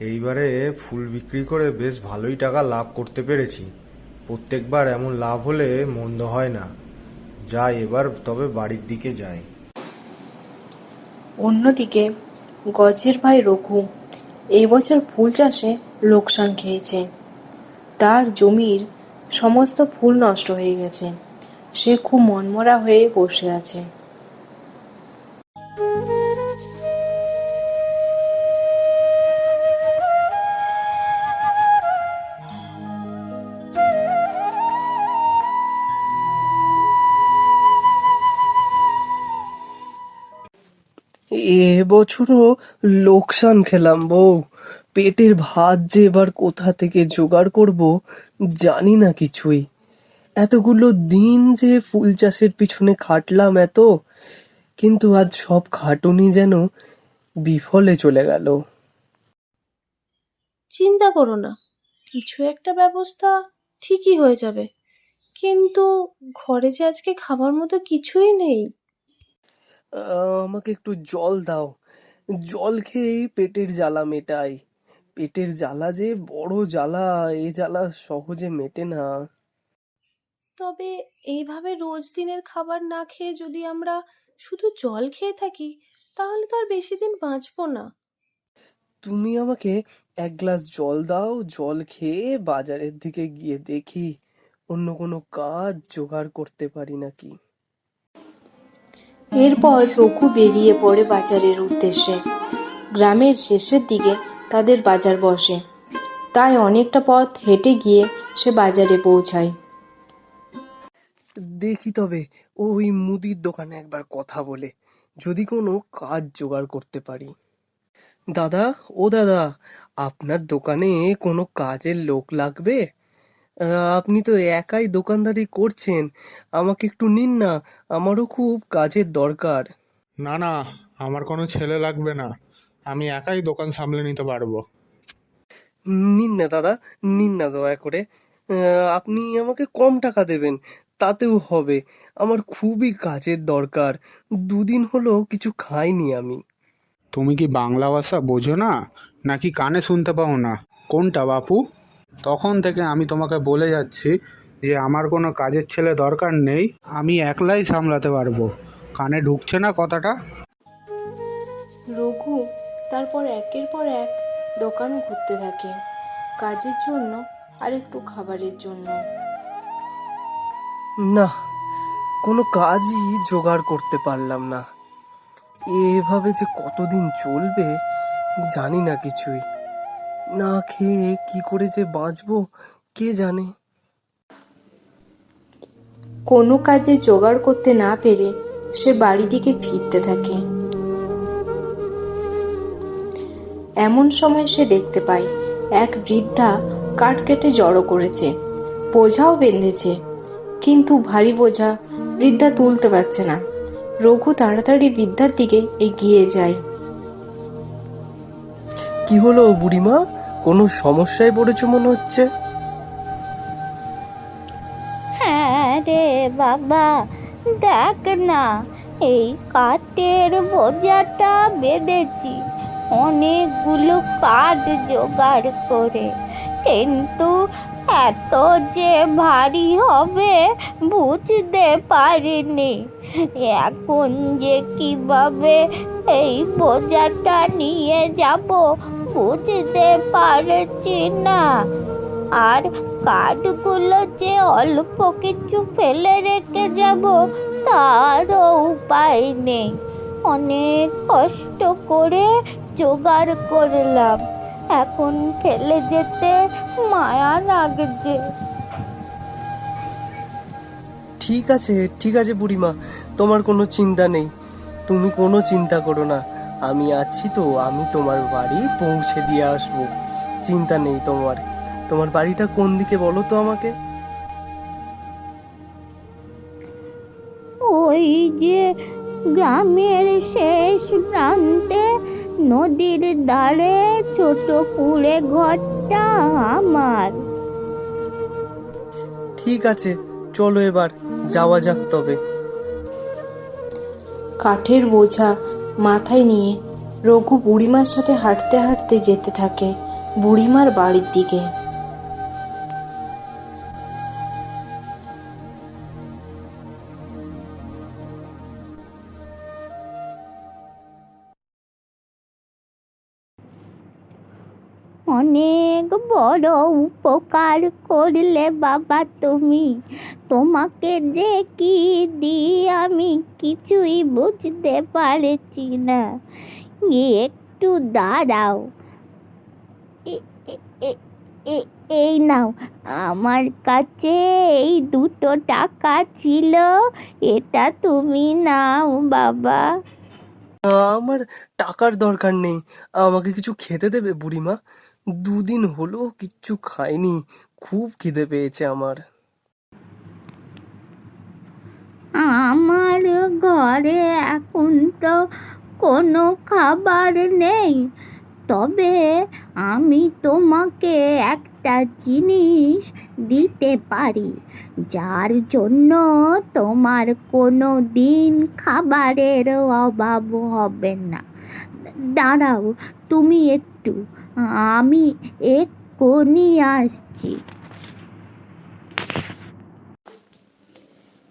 এইবারে ফুল বিক্রি করে বেশ ভালোই টাকা লাভ করতে পেরেছি। প্রত্যেকবার এমন লাভ হলে মন্দ হয় না। যাই, এবার তবে বাড়ির দিকে যাই। অন্যদিকে গজের ভাই রঘু এই বছর ফুল চাষে লোকসান খেয়েছে। তার জমির সমস্ত ফুল নষ্ট হয়ে গেছে। সে খুব মনমরা হয়ে বসে আছে। এবছরও লোকসান খেলাম বউ। পেটের ভাত যে এবার কোথা থেকে জোগাড় করব জানি না কিছুই। এতগুলো দিন যে ফুল চাষের পিছনে খাটলাম এত, কিন্তু আজ সব খাটুনি যেন বিফলে চলে গেল। চিন্তা করো না, কিছু একটা ব্যবস্থা ঠিকই হয়ে যাবে। কিন্তু ঘরে যে আজকে খাবার মতো কিছুই নেই। আমাকে একটু জল দাও। জল খেয়েই পেটের জ্বালা মেটাই। পেটের জ্বালা যে বড় জ্বালা, এ জ্বালা সহজে মেটে না। তবে এইভাবে রোজ দিনের খাবার না খেয়ে যদি আমরা শুধু জল খেয়ে থাকি, তাহলে তো আর বেশি দিন বাঁচবো না। তুমি আমাকে এক গ্লাস জল দাও, জল খেয়ে বাজারের দিকে গিয়ে দেখি অন্য কোনো কাজ জোগাড় করতে পারি নাকি। এরপর রঘু বেরিয়ে পড়ে বাজারের উদ্দেশ্যে। গ্রামের শেষের দিকে তাদের বাজার বসে, তাই অনেকটা পথ হেঁটে গিয়ে সে বাজারে পৌঁছায়। দেখি তবে ওই মুদির দোকানে একবার কথা বলে যদি কোনো কাজ জোগাড় করতে পারি। দাদা, ও দাদা, আপনার দোকানে কোনো কাজের লোক লাগবে? আপনি তো একাই দোকানদারি করছেন, আমাকে একটু নিন না, আমারও খুব কাজের দরকার। না না, আমার কোনো ছেলে লাগবে না, আমি একাই দোকান সামলে নিতে পারবো। নিন না দাদা, নিন না দয়া করে। আপনি আমাকে কম টাকা দেবেন, তাতেও হবে। আমার খুবই কাজের দরকার। দুদিন হলো কিছু খাইনি আমি। তুমি কি বাংলা ভাষা বোঝো না, নাকি কানে শুনতে পাও না? কোনটা বাপু? তখন থেকে আমি তোমাকে বলে যাচ্ছি যে আমার কোনো কাজের ছেলে দরকার নেই, আমি একলাই সামলাতে পারবো। কানে ঢুকছে না কথাটা? রঘু তারপর একের পর এক দোকান ঘুরতে থাকে, কাজের জন্য আর একটু খাবারের জন্য। না, কোনো কাজই জোগাড় করতে পারলাম না। এভাবে যে কতদিন চলবে জানি না কিছুই। না খেয়ে কি করে যে বাঁচবো কে জানে। কোনো কাজে জোগাড় করতে না পেরে সে বাড়ি দিকে ফিরতে থাকে। এমন সময় সে দেখতে পায় এক বৃদ্ধা কাঠ কেটে জড়ো করেছে, বোঝাও বেঁধেছে, কিন্তু ভারী বোঝা বৃদ্ধা তুলতে পারছে না। রঘু তাড়াতাড়ি বৃদ্ধার দিকে এগিয়ে যায়। কি হলো বুড়িমা, কোনো সমস্যায় পড়েছো মনে হচ্ছে? হ্যাঁ রে বাবা, দেখ না, এই কাঠের বোঝাটা বেঁধেছি অনেকগুলো কাঠ জোগাড় করে, কিন্তু এত যে ভারী হবে বুঝতে পারিনি। এখন যে কিভাবে এই বোঝাটা নিয়ে যাব বুঝতে পারছি না। আর কাঠগুলো যে অল্প কিছু ফেলে রেখে যাব তারও উপায় নেই। অনেক কষ্ট করে জোগাড় করলাম, এখন ফেলে যেতে মায়া লাগছে। ঠিক আছে, ঠিক আছে বুড়িমা, তোমার কোনো চিন্তা নেই। তুমি কোনো চিন্তা করো না, আমি আছি তো, আমি তোমার বাড়ি পৌঁছে দিয়ে আসবো। চিন্তা নেই তোমার। তোমার বাড়িটা কোন দিকে বলো তো আমাকে? ওই যে গ্রামের শেষ প্রান্তে নদীর ধারে ছোট কুঁড়ে ঘরটা আমার। ঠিক আছে, চলো এবার যাওয়া যাক তবে। কাঠের বোঝা মাথায় নিয়ে রঘু বুড়িমার সাথে হাঁটতে হাঁটতে যেতে থাকে বুড়িমার বাড়ির দিকে। অনেক বড় উপকার করলে বাবা তুমি। তোমাকে যে কি দিই আমি কিছুই বুঝতে পারছি না। একটু দাঁড়াও। এ- এ- এ- এই নাও, আমার কাছে এই 2 টাকা ছিল, এটা তুমি নাও বাবা। আমার টাকার দরকার নেই, আমাকে কিছু খেতে দেবে বুড়িমা? 2 দিন হলো কিচ্ছু খাইনি, খুব খিদে পেয়েছে আমার। আমার ঘরে এখন তো কোনো খাবার নেই, তবে আমি তোমাকে একটা জিনিস দিতে পারি, যার জন্য তোমার কোনো দিন খাবারের অভাব হবে না। দাঁড়াও তুমি একটু, আমি এক্ষুনি আসছি।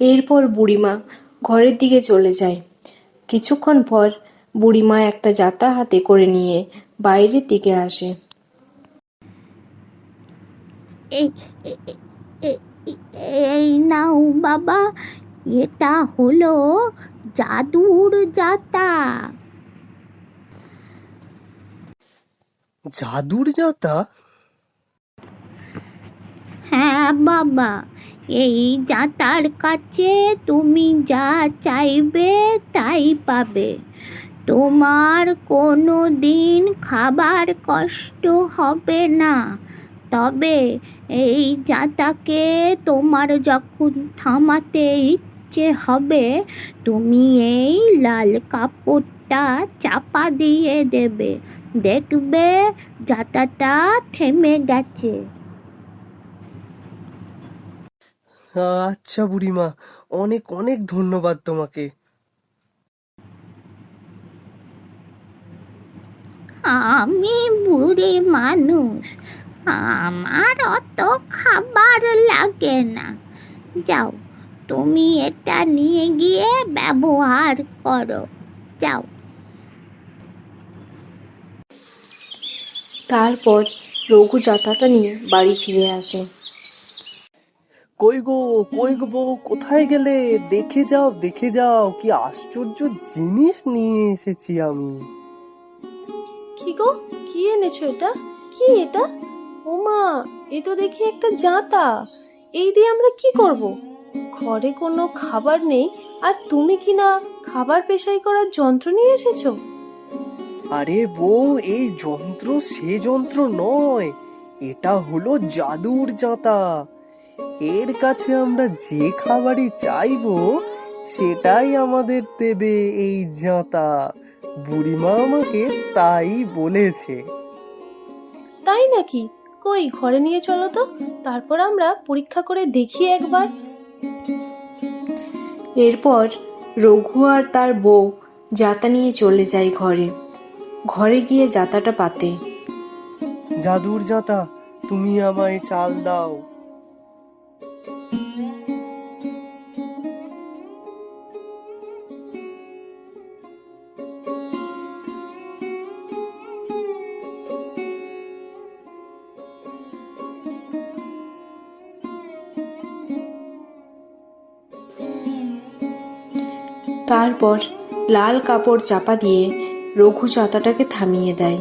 এরপর বুড়িমা ঘরের দিকে চলে যায়। কিছুক্ষণ পর বুড়িমা একটা যাতা হাতে করে নিয়ে বাইরের দিকে আসে। এই এ- এ- এ- এই নাও বাবা, এটা হলো জাদুর জাতা। জাদুর জাতা? হ্যাঁ বাবা, এই জাতার কাছে তুমি যা চাইবে তাই পাবে। তোমার কোনো দিন খাবার কষ্ট হবে না। তবে এই জাতাকে তোমার যখন থামাতে ইচ্ছে হবে, তুমি এই লাল কাপড়টা চাপা দিয়ে দেবে, দেখবে জাতাটা থেমে গেছে। আচ্ছা বুড়িমা, অনেক অনেক ধন্যবাদ তোমাকে। আমি বুড়ি মানুষ, আমার অত খাবার লাগে না। যাও, তুমি এটা নিয়ে গিয়ে ব্যবহার করো, যাও। তারপর রঘু যাতাটা নিয়ে বাড়ি ফিরে আসে। কই গো, কই গো বউ, কোথায় গেলে? দেখে যাও, দেখে যাও, কি আশ্চর্য জিনিস নিয়ে এসেছি আমি। কি গো, কি এনেছো এটা? কি এটা? ওমা, এ তো দেখি একটা জাঁতা। এই দিয়ে আমরা কি করব? ঘরে কোনো খাবার নেই, আর তুমি কি না খাবার পেশাই করার যন্ত্র নিয়ে এসেছো? আরে বউ, এই যন্ত্র সে যন্ত্র নয়, এটা হলো জাদুর জাঁতা। এর কাছে আমরা যে খাবারই চাইবো সেটাই আমাদের দেবে এই জাঁতা। বুড়িমা আমাকে তাই বলেছে। তাই নাকি? কই, ঘরে নিয়ে চলো তো, তারপর আমরা পরীক্ষা করে দেখি একবার। এরপর রঘু আর তার বউ যাতা নিয়ে চলে যায় ঘরে। ঘরে গিয়ে যাতাটা পাতে। জাদুর জাঁতা, তুমি আমায় চাল দাও। তারপর লাল কাপড় চাপা দিয়ে রঘু যাতাটাকে থামিয়ে দেয়।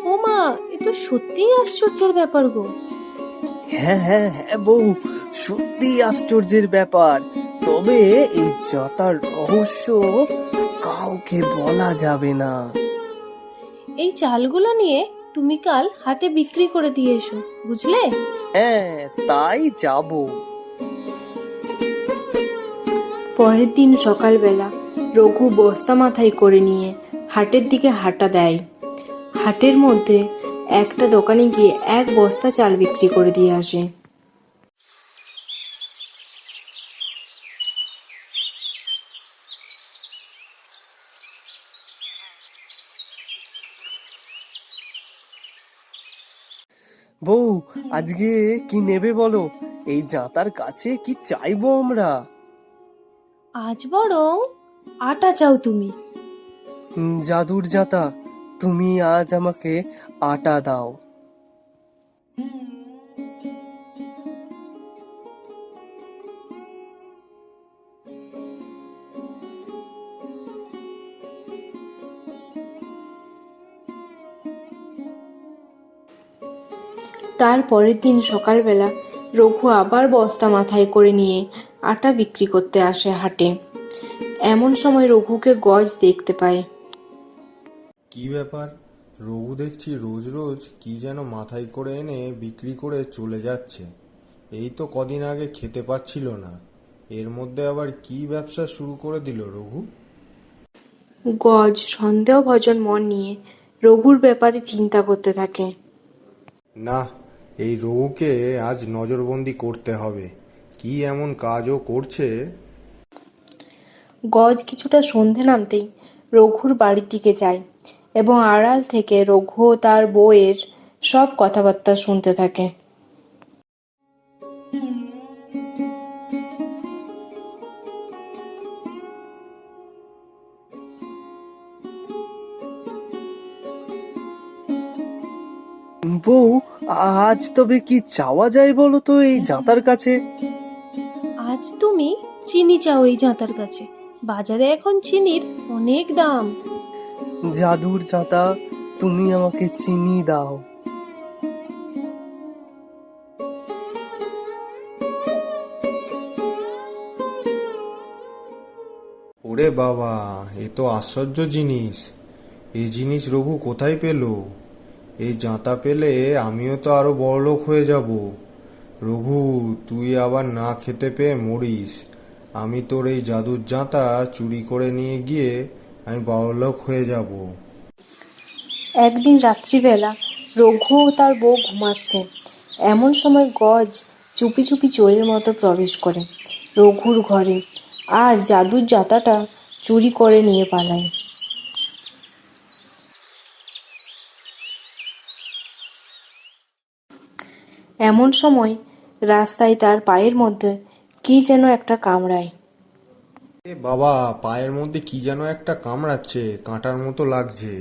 ওমা, এ তো সত্যিই আশ্চর্যের ব্যাপার গো। হ্যাঁ হ্যাঁ হ্যাঁ বউ, সত্যি আশ্চর্যের ব্যাপার। তবে এই জাঁতার রহস্য কাউকে বলা যাবে না। এই চালগুলো নিয়ে তুমি কাল হাটে বিক্রি করে দিয়ে এসো, বুঝলে? হ্যাঁ, তাই যাব। পরের দিন সকালবেলা রঘু বস্তা মাথায় করে নিয়ে হাটের দিকে হাঁটা দেয়। হাটের মধ্যে একটা দোকানে গিয়ে 1 বস্তা চাল বিক্রি করে দিয়ে আসে। বউ, আজকে কি নেবে বলো? এই জাঁতার কাছে কি চাইবো আমরা? আজ বরং আটা চাও তুমি। জাদুর জাঁতা, তুমি আজ আমাকে আটা দাও। তার পরের দিন সকালবেলা রঘু আবার বস্তা মাথায় করে নিয়ে আটা বিক্রি করতে আসে হাটে। এমন সময় রঘুকে গজ দেখতে পায়। কি ব্যাপার, রঘু দেখছি রোজ রোজ কি যেন মাথায় করে এনে বিক্রি করে চলে যাচ্ছে। এই তো কদিন আগে খেতে পাচ্ছিল না, এর মধ্যে আবার কি ব্যবসা শুরু করে দিল রঘু? গজ সন্দেহভজন মন নিয়ে রঘুর ব্যাপারে চিন্তা করতে থাকে। না, এই রঘুকে আজ নজরবন্দি করতে হবে। কি এমন কাজও করছে? গজ কিছুটা সন্ধে নামতেই রঘুর বাড়ির দিকে যায় এবং আড়াল থেকে রঘু ও তার বউয়ের সব কথাবার্তা শুনতে থাকে। বউ, আজ তবে কি চাওয়া যায় বলো তো এই জাঁতার কাছে? আজ তুমি চিনি চাও এই জাঁতার কাছে। বাজারে এখন চিনির অনেক দাম। জাদুর জাঁতা, তুমি আমাকে চিনি দাও। ওরে বাবা, এ তো আশ্চর্য জিনিস। এই জিনিস রঘু কোথায় পেল? এই জাঁতা পেলে আমিও তো আরো বড়লোক হয়ে যাব। রঘু, তুই আবার না খেতে পেয়ে মরিস। আমি তোর এই জাদুর জাঁতা চুরি করে নিয়ে গিয়ে আমি বড়লোক হয়ে যাব। একদিন রাত্রিবেলা রঘু ও তার বউ ঘুমাচ্ছে। এমন সময় গজ চুপি চুপি চোরের মতো প্রবেশ করে রঘুর ঘরে আর জাদুর জাঁতাটা চুরি করে নিয়ে পালায়। এমন সময় রাস্তায় তার পায়ের মধ্যে কি যেন একটা কামড়ায়। এ বাবা, পায়ের মধ্যে কি যেন একটা কামড়াচ্ছে, কাঁটার মতো লাগছে।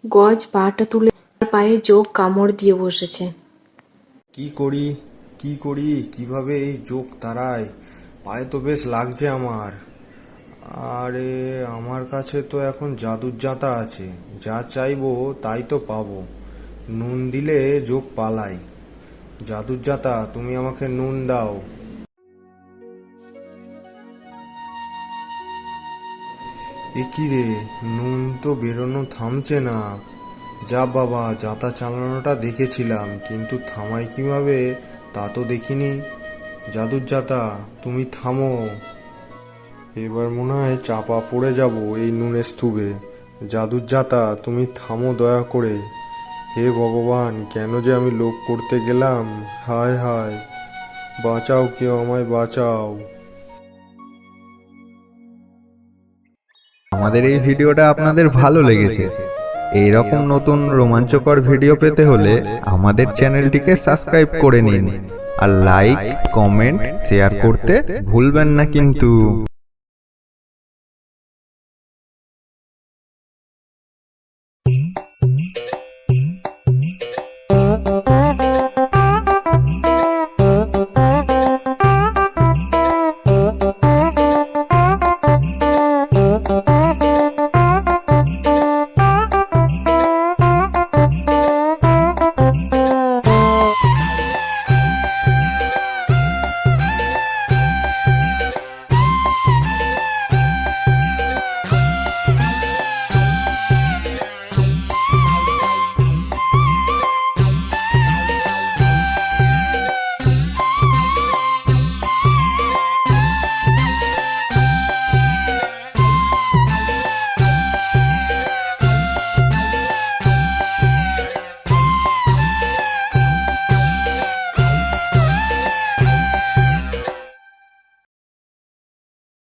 গজ পাটা তুলে তার পায়ে জোক কামড় দিয়ে বসেছে। কি করি কি করি, কিভাবে এই যোগ তাড়াই? পায়ে তো বেশ লাগছে আমার। আরে, আমার কাছে তো এখন জাদুর জাঁতা আছে, যা চাইবো তাই তো পাবো। নুন দিলে যোগ পালাই। জাদুর জাঁতা, তুমি আমাকে নুন দাও। এ কি রে, নুন তো বেরোনো থামছে না। যা বাবা, জাঁতা চালানোটা দেখেছিলাম, কিন্তু থামাই কিভাবে তা তো দেখিনি। জাদুর জাঁতা, তুমি থামো। এবার মনে হয় চাপা পড়ে যাব এই নুনের স্তূপে। জাদুর জাঁতা, তুমি থামো দয়া করে। হে ভগবান, কেন যে আমি লোভ করতে গেলাম। হায় হায়, বাঁচাও, কেউ আমায় বাঁচাও। আমাদের এই ভিডিওটা আপনাদের ভালো লেগেছে। এই রকম নতুন রোমাঞ্চকর ভিডিও পেতে হলে আমাদের চ্যানেলটিকে সাবস্ক্রাইব করে নিন আর লাইক, কমেন্ট, শেয়ার করতে ভুলবেন না কিন্তু।